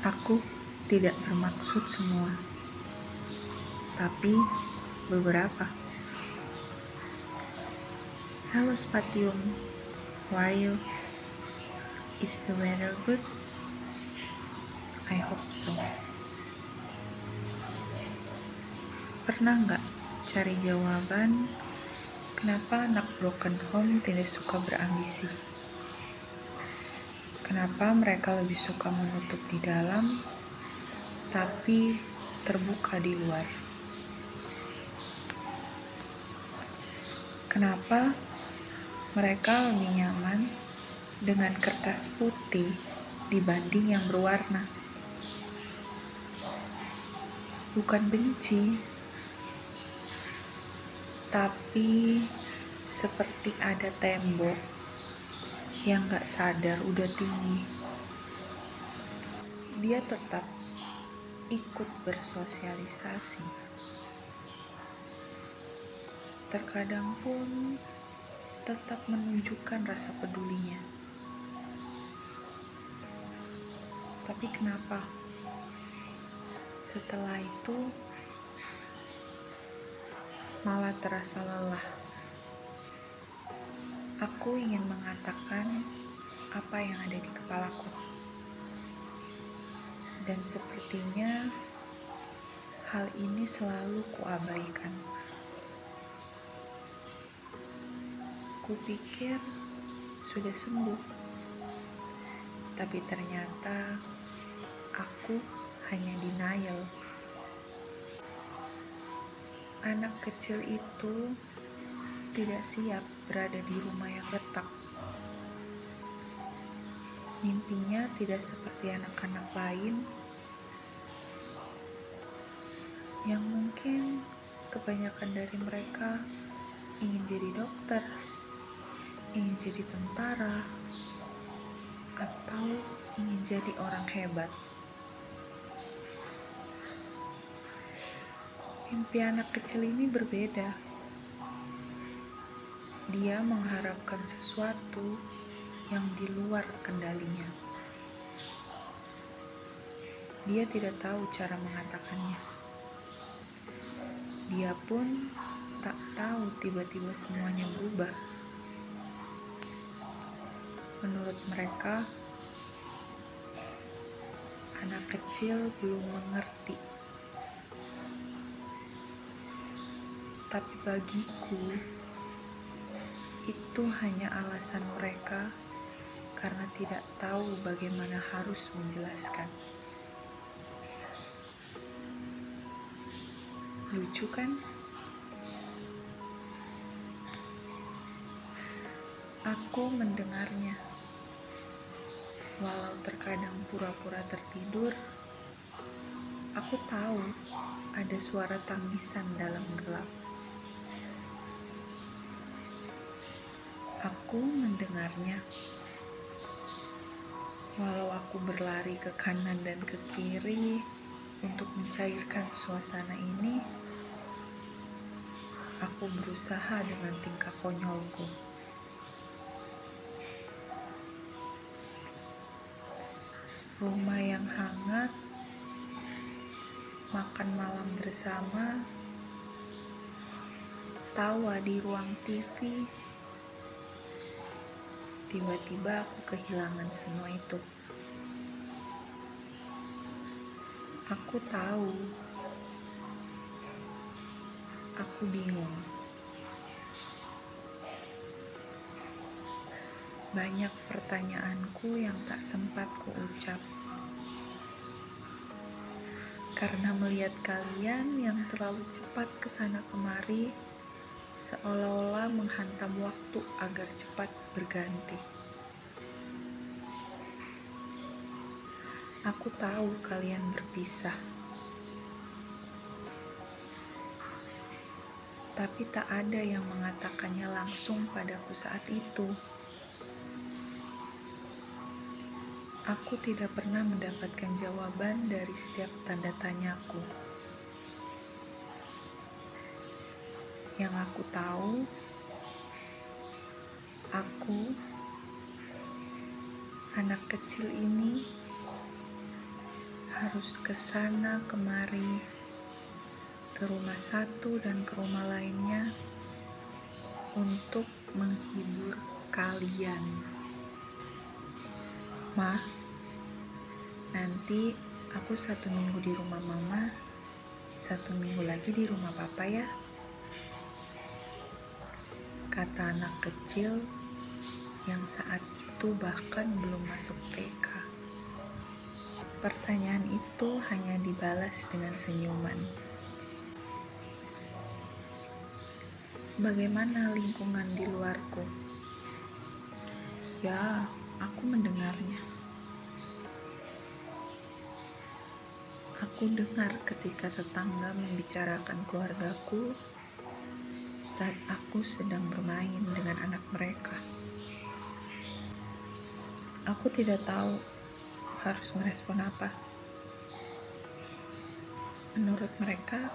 Aku tidak bermaksud semua, tapi beberapa. Hello Spatium, how are you? Is the weather good? I hope so. Pernah nggak cari jawaban kenapa anak broken home tidak suka berambisi? Kenapa mereka lebih suka menutup di dalam, tapi terbuka di luar? Kenapa mereka lebih nyaman dengan kertas putih dibanding yang berwarna? Bukan benci, tapi seperti ada tembok yang gak sadar udah tinggi. Dia tetap ikut bersosialisasi. Terkadang pun tetap menunjukkan rasa pedulinya. Tapi kenapa setelah itu malah terasa lelah? Aku ingin mengatakan apa yang ada di kepalaku. Dan sepertinya hal ini selalu kuabaikan. Kupikir sudah sembuh, tapi ternyata aku hanya denial. Anak kecil itu tidak siap berada di rumah yang retak. Mimpinya tidak seperti anak-anak lain yang mungkin kebanyakan dari mereka ingin jadi dokter, ingin jadi tentara, atau ingin jadi orang hebat. Mimpi anak kecil ini berbeda. Dia mengharapkan sesuatu yang di luar kendalinya. Dia tidak tahu cara mengatakannya. Dia pun tak tahu tiba-tiba semuanya berubah. Menurut mereka, anak kecil belum mengerti. Tapi bagiku, itu hanya alasan mereka karena tidak tahu bagaimana harus menjelaskan. Lucu kan? Aku mendengarnya. Walau terkadang pura-pura tertidur, aku tahu ada suara tangisan dalam gelap. Aku mendengarnya. Walau aku berlari ke kanan dan ke kiri untuk mencairkan suasana ini, aku berusaha dengan tingkah konyolku. Rumah yang hangat, makan malam bersama, tawa di ruang TV. Tiba-tiba aku kehilangan semua itu. Aku tahu. Aku bingung. Banyak pertanyaanku yang tak sempat kuucap. Karena melihat kalian yang terlalu cepat kesana kemari, seolah-olah menghantam waktu agar cepat berganti. Aku tahu kalian berpisah. Tapi tak ada yang mengatakannya langsung padaku saat itu. Aku tidak pernah mendapatkan jawaban dari setiap tanda tanyaku. Yang aku tahu, aku, anak kecil ini, harus ke sana kemari, ke rumah satu dan ke rumah lainnya untuk menghibur kalian. Ma, nanti aku 1 minggu di rumah mama, 1 minggu lagi di rumah papa ya, kata anak kecil yang saat itu bahkan belum masuk TK. Pertanyaan itu hanya dibalas dengan senyuman. Bagaimana lingkungan di luarku? Ya, aku mendengarnya. Aku dengar ketika tetangga membicarakan keluargaku saat aku sedang bermain dengan anak mereka. Aku tidak tahu harus merespon apa. Menurut mereka,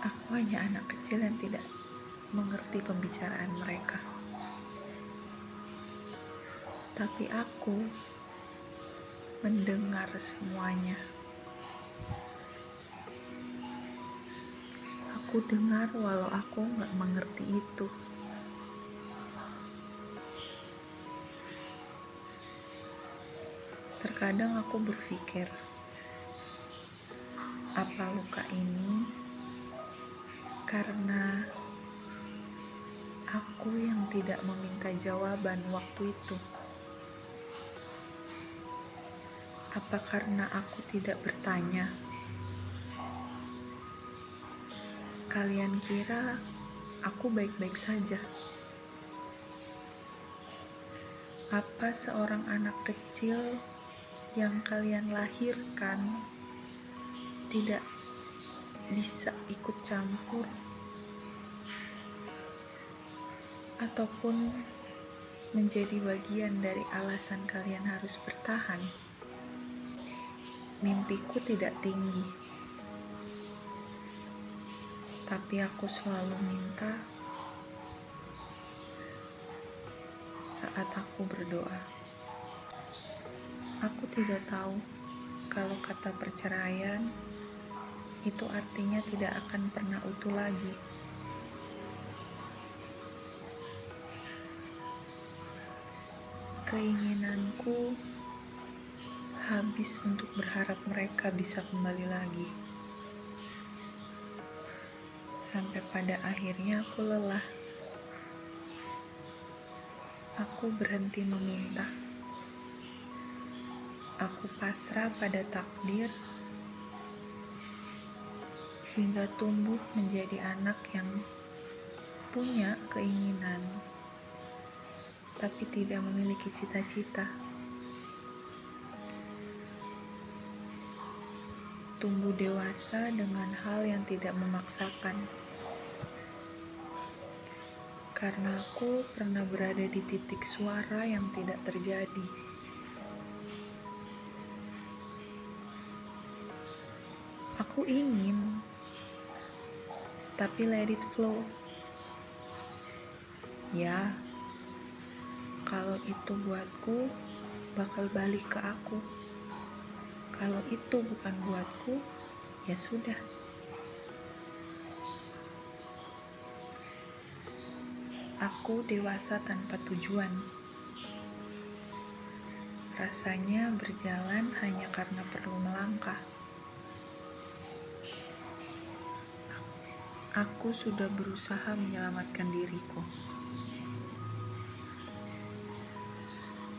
aku hanya anak kecil yang tidak mengerti pembicaraan mereka. Tapi aku mendengar semuanya. Aku dengar walau aku gak mengerti itu. Terkadang aku berpikir, apa luka ini karena aku yang tidak meminta jawaban waktu itu? Apa karena aku tidak bertanya? Kalian kira aku baik-baik saja? Apa seorang anak kecil yang kalian lahirkan tidak bisa ikut campur ataupun menjadi bagian dari alasan kalian harus bertahan? Mimpiku tidak tinggi, tapi aku selalu minta saat aku berdoa. Aku tidak tahu kalau kata perceraian itu artinya tidak akan pernah utuh lagi. Keinginanku habis untuk berharap mereka bisa kembali lagi. Sampai pada akhirnya aku lelah. Aku berhenti meminta. Aku pasrah pada takdir hingga tumbuh menjadi anak yang punya keinginan tapi tidak memiliki cita-cita. Tumbuh dewasa dengan hal yang tidak memaksakan. Karena aku pernah berada di titik suara yang tidak terjadi. Aku ingin, tapi let it flow. Ya, kalau itu buatku, bakal balik ke aku. Kalau itu bukan buatku, ya sudah. Aku dewasa tanpa tujuan. Rasanya berjalan hanya karena perlu melangkah. Aku sudah berusaha menyelamatkan diriku.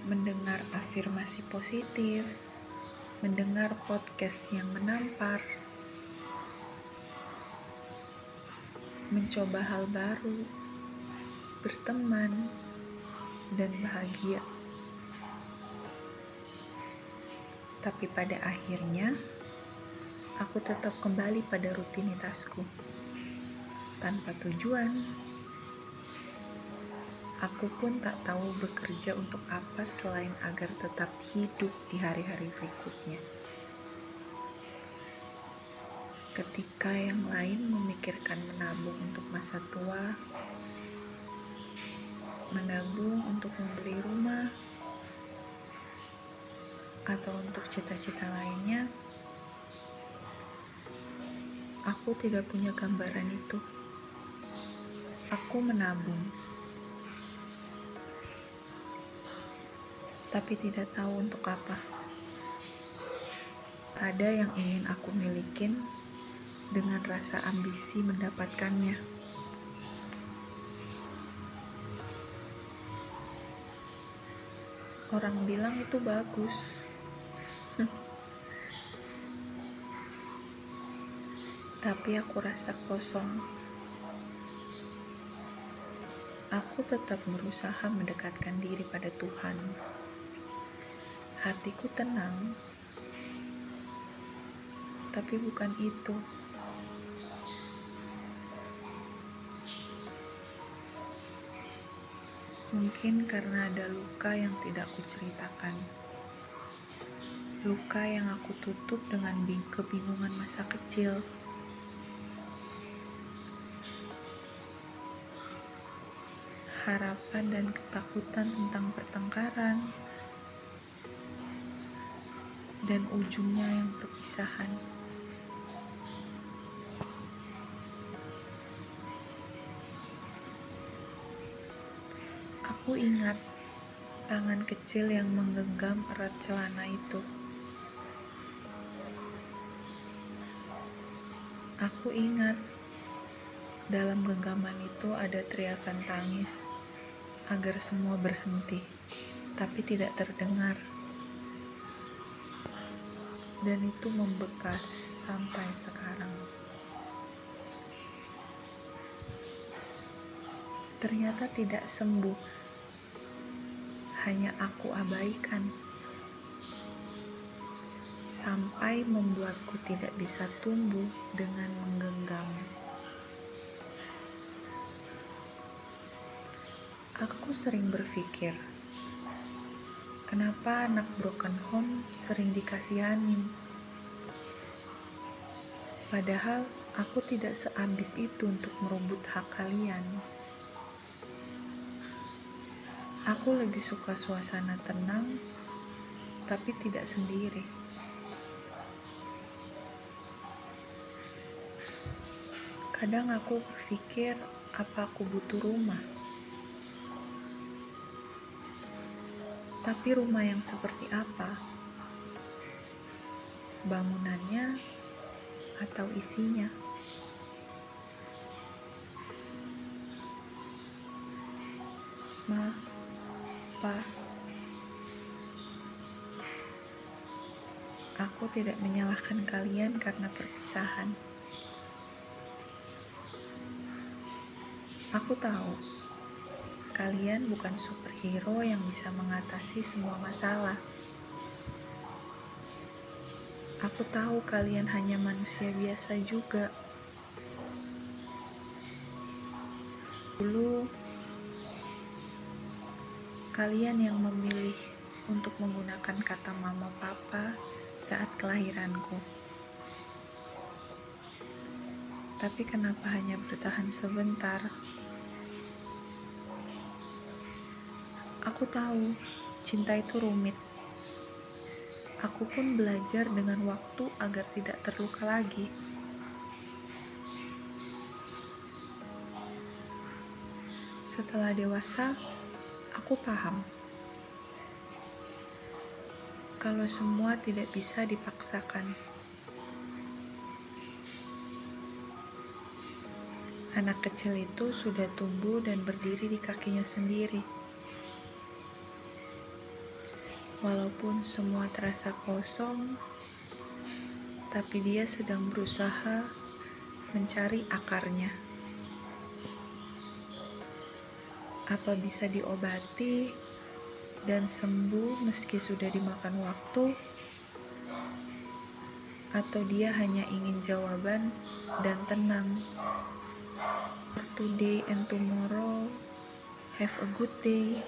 Mendengar afirmasi positif, mendengar podcast yang menampar, mencoba hal baru, berteman, dan bahagia. Tapi pada akhirnya, aku tetap kembali pada rutinitasku. Tanpa tujuan, aku pun tak tahu bekerja untuk apa selain agar tetap hidup di hari-hari berikutnya. Ketika yang lain memikirkan menabung untuk masa tua, menabung untuk membeli rumah, atau untuk cita-cita lainnya, aku tidak punya gambaran itu. Aku menabung, tapi tidak tahu untuk apa. Ada yang ingin aku milikin dengan rasa ambisi mendapatkannya. Orang bilang itu bagus. Tapi aku rasa kosong. Aku tetap berusaha mendekatkan diri pada Tuhan. Hatiku tenang, tapi bukan itu. Mungkin karena ada luka yang tidak kuceritakan. Luka yang aku tutup dengan kebingungan masa kecil. Harapan dan ketakutan tentang pertengkaran. Dan ujungnya yang perpisahan. Aku ingat tangan kecil yang menggenggam erat celana itu. Aku ingat dalam genggaman itu ada teriakan tangis agar semua berhenti, tapi tidak terdengar. Dan itu membekas sampai sekarang. Ternyata tidak sembuh, hanya aku abaikan. Sampai membuatku tidak bisa tumbuh dengan menggenggam. Aku sering berpikir, kenapa anak broken home sering dikasihanin? Padahal aku tidak seambis itu untuk merebut hak kalian. Aku lebih suka suasana tenang, tapi tidak sendiri. Kadang aku berpikir, apa aku butuh rumah? Tapi rumah yang seperti apa? Bangunannya atau isinya? Ma, Pa, aku tidak menyalahkan kalian karena perpisahan. Aku tahu kalian bukan superhero yang bisa mengatasi semua masalah. Aku tahu kalian hanya manusia biasa juga. Dulu, kalian yang memilih untuk menggunakan kata mama papa saat kelahiranku. Tapi kenapa hanya bertahan sebentar? Aku tahu, cinta itu rumit. Aku pun belajar dengan waktu agar tidak terluka lagi. Setelah dewasa, aku paham. Kalau semua tidak bisa dipaksakan. Anak kecil itu sudah tumbuh dan berdiri di kakinya sendiri. Walaupun semua terasa kosong, tapi dia sedang berusaha mencari akarnya. Apa bisa diobati dan sembuh meski sudah dimakan waktu? Atau dia hanya ingin jawaban dan tenang? Today and tomorrow, have a good day.